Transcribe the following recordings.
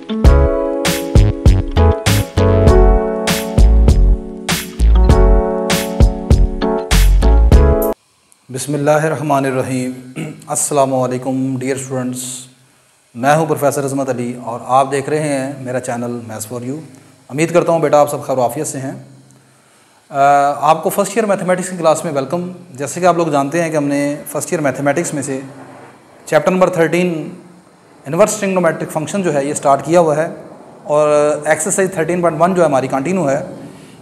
बिस्मिल्लाहिर्रहमानिर्रहीम। अस्सलामुअलैकुम dear students, मैं हूं प्रोफेसर अज़मत अली और आप देख रहे हैं मेरा चैनल मैथ्स फॉर यू। उम्मीद करता हूं बेटा आप सब खैर आफियत से हैं। आपको फ़र्स्ट ईयर मैथमेटिक्स की क्लास में वेलकम। जैसे कि आप लोग जानते हैं कि हमने फ़र्स्ट ईयर मैथमेटिक्स में से chapter number 13 inverse trigonometric function जो है ये स्टार्ट किया हुआ है और एक्सरसाइज 13.1 जो है हमारी कंटिन्यू है।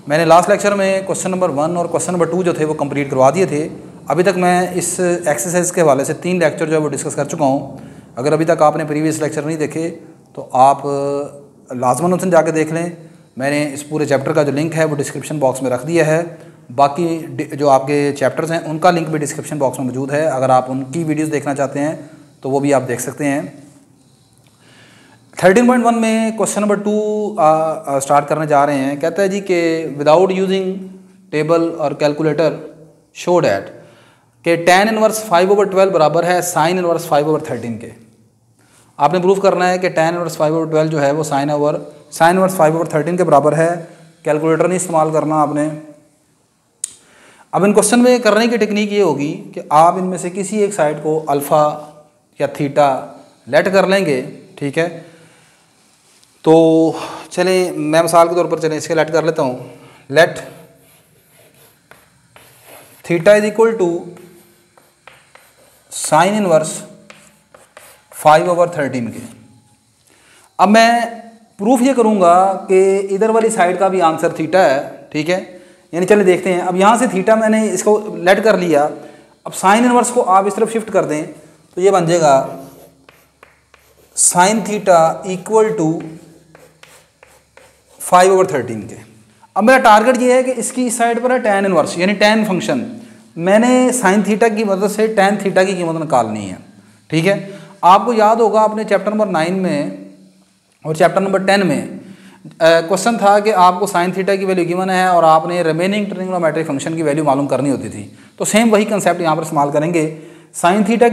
मैंने लास्ट लेक्चर में क्वेश्चन नंबर 1 और क्वेश्चन नंबर 2 जो थे वो कंप्लीट करवा दिए थे। अभी तक मैं इस एक्सरसाइज के हवाले से 3 लेक्चर जो है वो डिस्कस कर चुका हूँ। अगर अभी तक आपने प्रीवियस लेक्चर नहीं देखे तो आप लाजमन उनसे जाके देख लें। मैंने इस पूरे चैप्टर का जो लिंक है वो डिस्क्रिप्शन बॉक्स में रख दिया है। बाकी जो आपके चैप्टर्स हैं उनका लिंक भी डिस्क्रिप्शन बॉक्स में मौजूद है। अगर आप उनकी वीडियोज़ देखना चाहते हैं तो वो भी आप देख सकते हैं। 13.1 में क्वेश्चन नंबर 2 स्टार्ट करने जा रहे हैं। कहता है जी कि विदाउट यूजिंग टेबल और कैलकुलेटर शो डैट कि tan इनवर्स 5/12 बराबर है साइन इनवर्स 5/13 के। आपने प्रूफ करना है कि tan इनवर्स 5/12 जो है वो साइन इनवर्स 5/13 के बराबर है। कैलकुलेटर नहीं इस्तेमाल करना आपने। अब इन क्वेश्चन में करने की टेक्निक ये होगी कि आप इनमें से किसी एक साइड को अल्फ़ा या थीटा लेट कर लेंगे, ठीक है। तो चलें मैं मिसाल के तौर पर चलें इसके लेट कर लेता हूँ। Let theta is equal to sine inverse 5/13 के। अब मैं प्रूफ ये करूँगा कि इधर वाली साइड का भी आंसर थीटा है, ठीक है। यानी चलिए देखते हैं। अब यहाँ से थीटा मैंने इसको लेट कर लिया। अब साइन इनवर्स को आप इस तरफ शिफ्ट कर दें तो ये बन जाएगा साइन थीटा इक्वल टू 5/13 के। अब मेरा टारगेट ये है कि इसकी इस साइड पर है tan इनवर्स यानी tan फंक्शन। मैंने साइन थीटा की मदद से tan थीटा की कीमत निकालनी है, ठीक है। आपको याद होगा आपने चैप्टर नंबर 9 में और चैप्टर नंबर 10 में क्वेश्चन था कि आपको साइन थीटा की वैल्यू गिवन है और आपने रिमेनिंग ट्रिग्नोमेट्रिक फंक्शन की वैल्यू मालूम करनी होती थी। तो सेम वही कंसेप्ट यहाँ पर इस्तेमाल करेंगे। साइन थीटा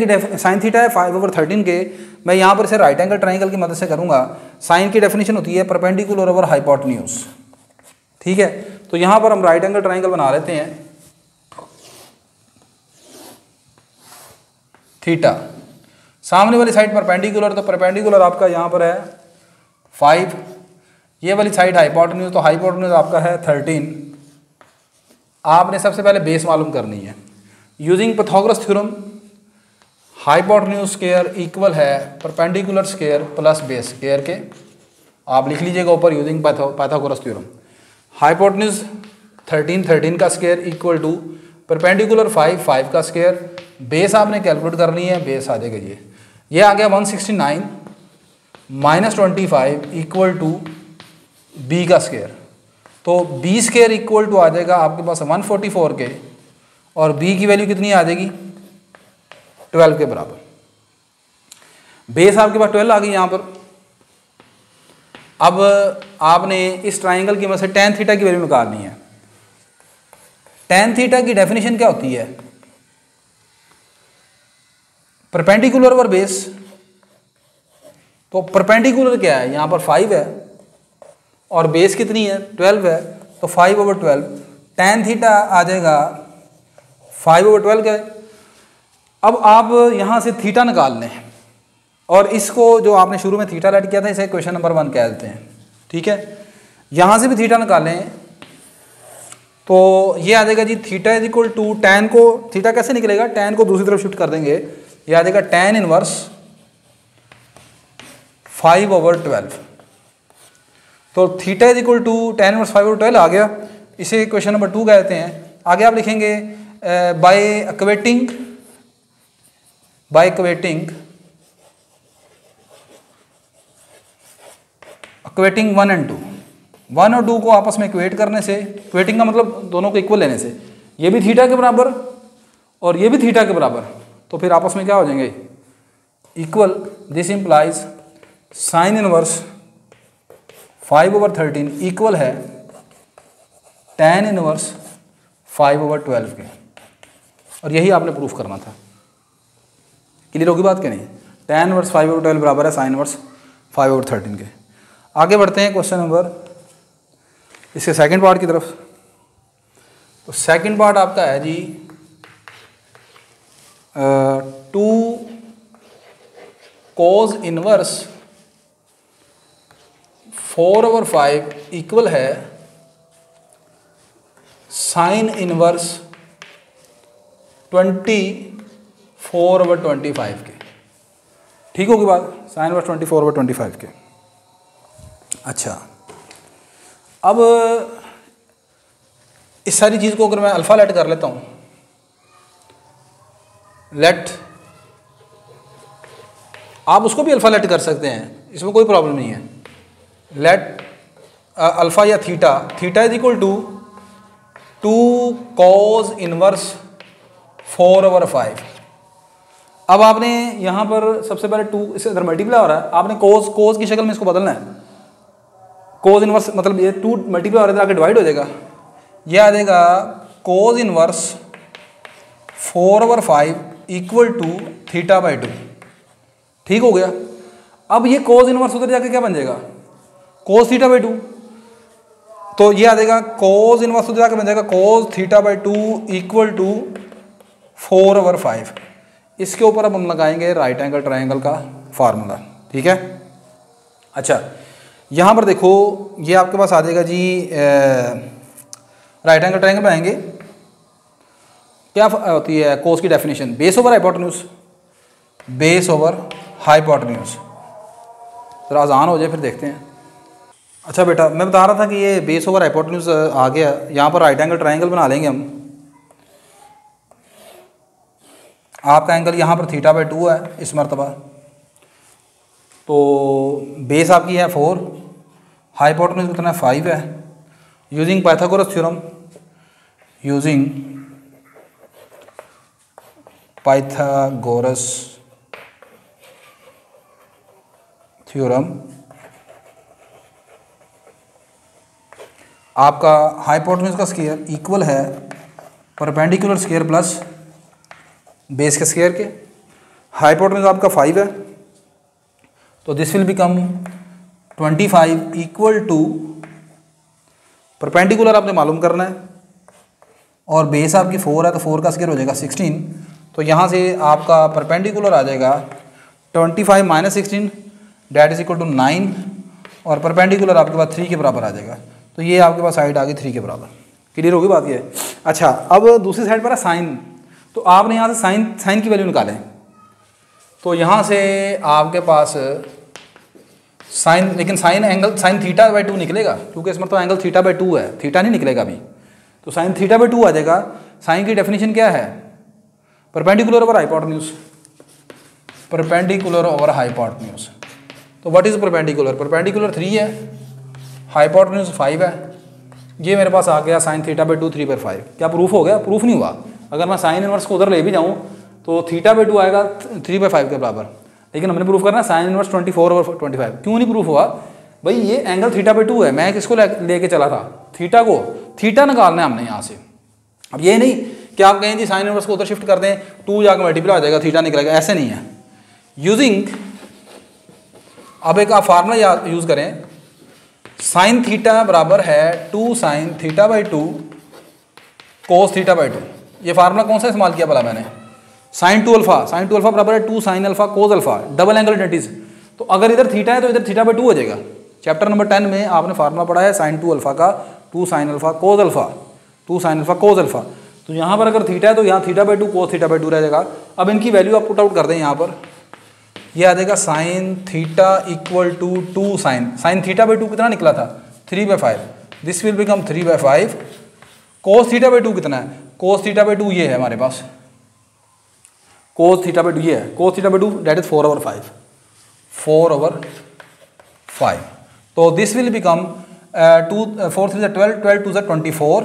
है 5/13 के। मैं यहाँ पर इसे राइट एंगल ट्राइंगल की मदद से करूँगा। साइन की डेफिनेशन होती है परपेंडिकुलर ओवर हाइपोटेन्यूज, ठीक है। तो यहाँ पर हम राइट एंगल ट्राइंगल बना लेते हैं। थीटा सामने वाली साइड परपेंडिकुलर, तो परपेंडिकुलर आपका यहाँ पर है 5। ये वाली साइड हाइपोटेन्यूज, तो हाइपोटेन्यूज आपका है 13। आपने सबसे पहले बेस मालूम करनी है। Using Pythagoras theorem hypotenuse square equal है perpendicular square plus base square के। आप लिख लीजिएगा ऊपर यूजिंग पाइथागोरस थ्योरम। हाइपोटेन्यूज 13 का स्क्वायर इक्वल टू परपेंडिकुलर 5 का स्क्वायर। बेस आपने कैलकुलेट करनी है। बेस आ जाएगा ये आ गया 169 माइनस 25 इक्वल टू बी का स्क्वायर। तो बी स्क्वायर इक्वल टू आ जाएगा आपके पास 144 के और बी की वैल्यू कितनी आ जाएगी 12 के बराबर। बेस आपके पास 12 आ गई यहाँ पर। अब आपने इस ट्राइंगल की मदद से tan थीटा की वैल्यू निकालनी है। tan थीटा की डेफिनेशन क्या होती है? Perpendicular over base. तो परपेंडिकुलर क्या है? यहाँ पर 5 है और बेस कितनी है 12 है, तो 5/12। tan थीटा आ जाएगा 5/12 का। अब आप यहाँ से थीटा निकाल लें और इसको जो आपने शुरू में थीटा लेट किया था इसे क्वेश्चन नंबर 1 कह देते हैं, ठीक है। यहाँ से भी थीटा निकालें तो ये आ जाएगा जी theta is equal to tan को, थीटा कैसे निकलेगा, tan को दूसरी तरफ शिफ्ट कर देंगे, ये आ जाएगा tan इनवर्स 5/12। तो theta is equal to tan inverse 5/12 आ गया। इसे क्वेश्चन नंबर 2 कह देते हैं। आगे आप लिखेंगे बाय इक्वेटिंग 1 और 2। 1 और 2 को आपस में इक्वेट करने से, इक्वेटिंग का मतलब दोनों को इक्वल लेने से, ये भी थीटा के बराबर और ये भी थीटा के बराबर, तो फिर आपस में क्या हो जाएंगे equal. This implies sign inverse 5/13 equal है tan इनवर्स 5/12 के। और यही आपने प्रूफ करना था। क्लियर होगी बात क्या नहीं? tan इनवर्स 5/12 बराबर है साइन इनवर्स 5/13 के। आगे बढ़ते हैं क्वेश्चन नंबर इसके सेकंड पार्ट की तरफ। तो सेकंड पार्ट आपका है जी 2 cos इनवर्स 4/5 इक्वल है साइन इनवर्स 24/25 के। ठीक होगी बात, साइन इनवर्स 24/25 के। अच्छा, अब इस सारी चीज़ को अगर मैं अल्फ़ा लेट कर लेता हूँ, लेट, आप उसको भी अल्फ़ा लेट कर सकते हैं, इसमें कोई प्रॉब्लम नहीं है। लेट अल्फ़ा या theta, theta is equal to 2 cos inverse 4/5। अब आपने यहाँ पर सबसे पहले 2 इससे इधर मल्टीप्लाई हो रहा है, आपने कोस की शक्ल में इसको बदलना है। कोस इनवर्स मतलब ये 2 मल्टीप्लाई हो रहा है, आगे डिवाइड हो जाएगा, ये आ जाएगा कोस इनवर्स 4/5 इक्वल टू θ/2। ठीक हो गया। अब ये कोस इनवर्स उधर जाके क्या बन जाएगा, कोस θ/2। तो ये आ जाएगा कोस इनवर्स उधर जाके बन जाएगा कोस θ/2 इक्वल टू 4/5। इसके ऊपर अब हम लगाएंगे राइट एंगल ट्रायंगल का फार्मूला। ठीक है। अच्छा, यहाँ पर देखो ये आपके पास आ जाएगा जी, राइट एंगल ट्रायंगल बनाएंगे, क्या होती है कोस की definition, base over hypotenuse, base over hypotenuse. जरा आसान हो जाए फिर देखते हैं। अच्छा बेटा, मैं बता रहा था कि ये बेस ओवर हाइपोटेन्यूज आ गया, यहाँ पर राइट एंगल ट्रायंगल बना लेंगे हम। आपका एंगल यहाँ पर θ/2 है इस मरतबा, तो बेस आपकी है 4, हाइपोटेन्यूज कितना है 5 है। Using Pythagoras theorem, using Pythagoras theorem, आपका हाइपोटेन्यूज का स्क्वायर इक्वल है परपेंडिकुलर स्क्वायर प्लस बेस के स्क्वायर के। हाइपोटेन्यूज आपका 5 है, तो this will become 25 equal to, perpendicular आपने मालूम करना है, और बेस आपकी 4 है तो 4 का स्क्वायर हो जाएगा 16। तो यहाँ से आपका परपेंडिकुलर आ जाएगा 25 minus 16 that is equal to 9, और परपेंडिकुलर आपके पास 3 के बराबर आ जाएगा। तो ये आपके पास साइड आ गई 3 के बराबर। क्लियर होगी बात ये। अच्छा, अब दूसरी साइड पर है साइन, तो आपने यहाँ से साइन की वैल्यू निकालें। तो यहाँ से आपके पास साइन, लेकिन साइन एंगल साइन θ/2 निकलेगा, क्योंकि इसमें तो एंगल θ/2 है, थीटा नहीं निकलेगा अभी। तो साइन θ/2 आ जाएगा। साइन की डेफिनेशन क्या है, perpendicular over hypotenuse, perpendicular over hypotenuse. तो व्हाट इज परपेंडिकुलर, परपेंडिकुलर 3 है, हाइपोटेन्यूज 5 है। ये मेरे पास आ गया साइन θ/2 3/5। क्या प्रूफ हो गया, प्रूफ नहीं हुआ। अगर मैं साइन इनवर्स को उधर ले भी जाऊँ तो θ/2 आएगा 3/5 के बराबर, लेकिन हमने प्रूफ करना है साइन इनवर्स 24/25। क्यों नहीं प्रूफ हुआ भाई, ये एंगल θ/2 है, मैं किसको लेके चला था, थीटा को, थीटा निकालना है हमने यहाँ से। अब ये नहीं कि आप कहें जी साइन इनवर्स को उधर शिफ्ट कर दें, 2 जाकर मल्टीप्लाई हो जाएगा, थीटा निकलेगा, ऐसे नहीं है। यूजिंग, अब एक आप फार्मूला यूज़ करें, साइन थीटा बराबर है 2 साइन θ/2 कोस θ/2। ये फार्मूला कौन सा इस्तेमाल किया भला मैंने, साइन 2 अल्फा, साइन 2 अल्फा बराबर है 2 sine alpha cos alpha, double angle identities. तो अगर इधर थीटा है तो इधर θ/2 हो जाएगा। चैप्टर नंबर 10 में आपने फार्मूला पढ़ा है साइन 2 अल्फा का, 2 sine alpha cos alpha, 2 sine alpha cos alpha. तो यहाँ पर अगर थीटा है तो यहाँ θ/2 कोस θ/2 रह जाएगा। अब इनकी वैल्यू आप पुट आउट कर दें यहाँ पर, ये आ जाएगा sine theta equal to 2 sine θ/2 कितना निकला था 3/5, दिस विल बिकम 3/5। कोस θ/2 कितना है, कोस θ/2 ये है हमारे पास, कोस θ/2 ये है, कोस θ/2 डेट इज 4/5, 4/5। तो दिस विल बिकम 4 3 12, 12 2 24,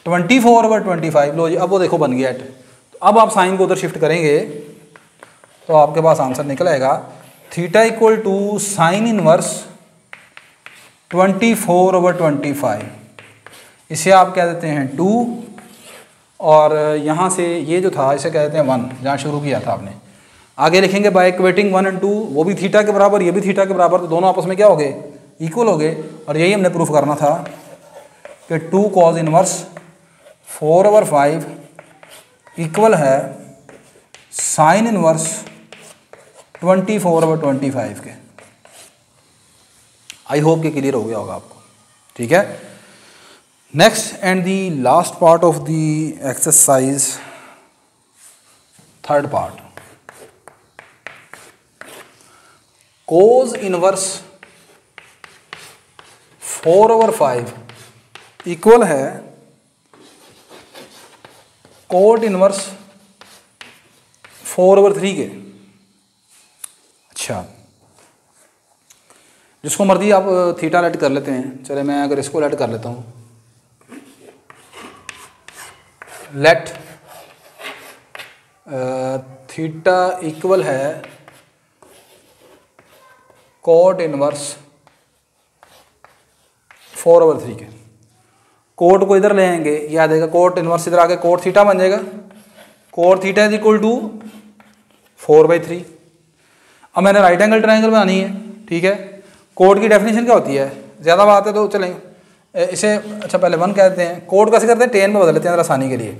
24/25। लो जी, अब वो देखो बन गया। तो अब आप साइन को उधर शिफ्ट करेंगे तो आपके पास आंसर निकल आएगा theta equal to sine inverse 24/25। इसे आप कह देते हैं 2, और यहाँ से ये जो था इसे कह देते हैं 1, जहाँ शुरू किया था आपने। आगे लिखेंगे बाय इक्वेटिंग 1 और 2, वो भी थीटा के बराबर, ये भी थीटा के बराबर, तो दोनों आपस में क्या हो गए, इक्वल हो गए। और यही हमने प्रूफ करना था कि 2 cos इनवर्स 4/5 इक्वल है साइन इनवर्स 24/25 के। आई होप कि क्लियर हो गया होगा आपको, ठीक है। Next and the last part of the exercise, third part, cos inverse 4/5 equal है कोट इनवर्स 4/3 के। अच्छा, जिसको मर्जी आप थीटा लेट कर लेते हैं। चले मैं अगर इसको लेट कर लेता हूँ, लेट थीटा इक्वल है कोट इनवर्स 4/3 के। कोट को इधर ले आएंगे, ये आ जाएगा कोट इनवर्स इधर आके कोट थीटा बन जाएगा। Cot theta is equal to 4/3। अब मैंने राइट एंगल ट्रायंगल बनानी है, ठीक है। कोट की डेफिनेशन क्या होती है, ज़्यादा बात है तो चलें इसे, अच्छा पहले 1 कहते हैं। कोट कैसे करते हैं, टेन में बदल लेते हैं आसानी के लिए।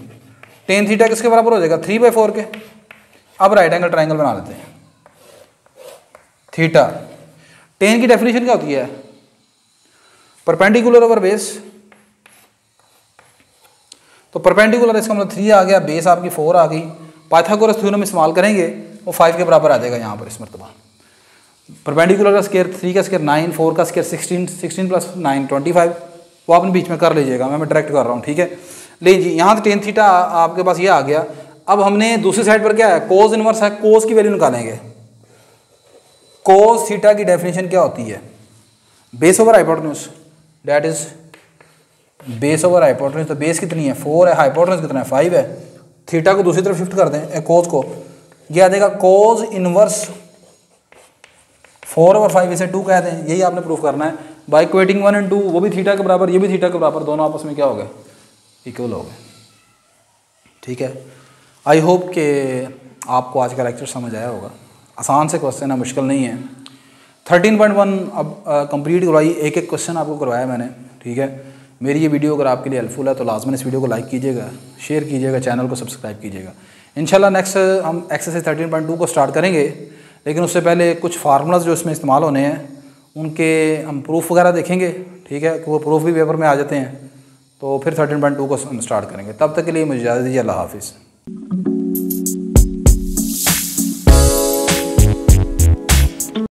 टेन थीटा किसके बराबर हो जाएगा, 3/4 के। अब राइट एंगल ट्रायंगल बना लेते हैं। थीटा, टेन की डेफिनेशन क्या होती है, परपेंडिकुलर ओवर बेस। तो परपेंडिकुलर इसका मतलब 3 आ गया, बेस आपकी 4 आ गई। पाइथागोरस थ्योरम इस्तेमाल करेंगे वो 5 के बराबर आ जाएगा यहाँ पर इस मरतबा। परपेंडिकुलर का स्क्वायर 3 का स्क्वायर 9, 4 का स्क्वायर 16, 16 + 9 25। वो आपने बीच में कर लीजिएगा, मैं डायरेक्ट कर रहा हूँ, ठीक है। ले जी, यहाँ से टेन थीटा आपके पास ये आ गया। अब हमने दूसरी साइड पर क्या है, कोस इनवर्स है, कोस की वैल्यू निकालेंगे। कोस थीटा की डेफिनेशन क्या होती है, base over hypotenuse, that is base over hypotenuse. तो बेस कितनी है 4 है, हाइपोटेन्यूज कितना है 5 है। थीटा को दूसरी तरफ शिफ्ट कर दें, कोस को, यह आ जाएगा कोस इनवर्स 4/5 इसे 2 कह दें। यही आपने प्रूफ करना है बाय इक्वेटिंग 1 और 2। वो भी थीटा के बराबर, ये भी थीटा के बराबर, दोनों आपस में क्या हो गए, इक्वल हो गए, ठीक है। आई होप कि आपको आज का लेक्चर समझ आया होगा। आसान से क्वेश्चन है, मुश्किल नहीं है। 13.1 अब कंप्लीट करवाई, एक एक क्वेश्चन आपको करवाया मैंने, ठीक है। मेरी ये वीडियो अगर आपके लिए हेल्पफुल है तो लाजमन इस वीडियो को लाइक कीजिएगा, शेयर कीजिएगा, चैनल को सब्सक्राइब कीजिएगा। इंशाल्लाह नेक्स्ट हम एक्सरसाइज 13.2 को स्टार्ट करेंगे, लेकिन उससे पहले कुछ फार्मूलाज जो इसमें इस्तेमाल होने हैं उनके हम प्रूफ वगैरह देखेंगे, ठीक है, कि वो प्रूफ भी पेपर में आ जाते हैं। तो फिर 13.2 को हम स्टार्ट करेंगे। तब तक के लिए मुझे इजाज़त दीजिए, अल्लाह हाफिज़।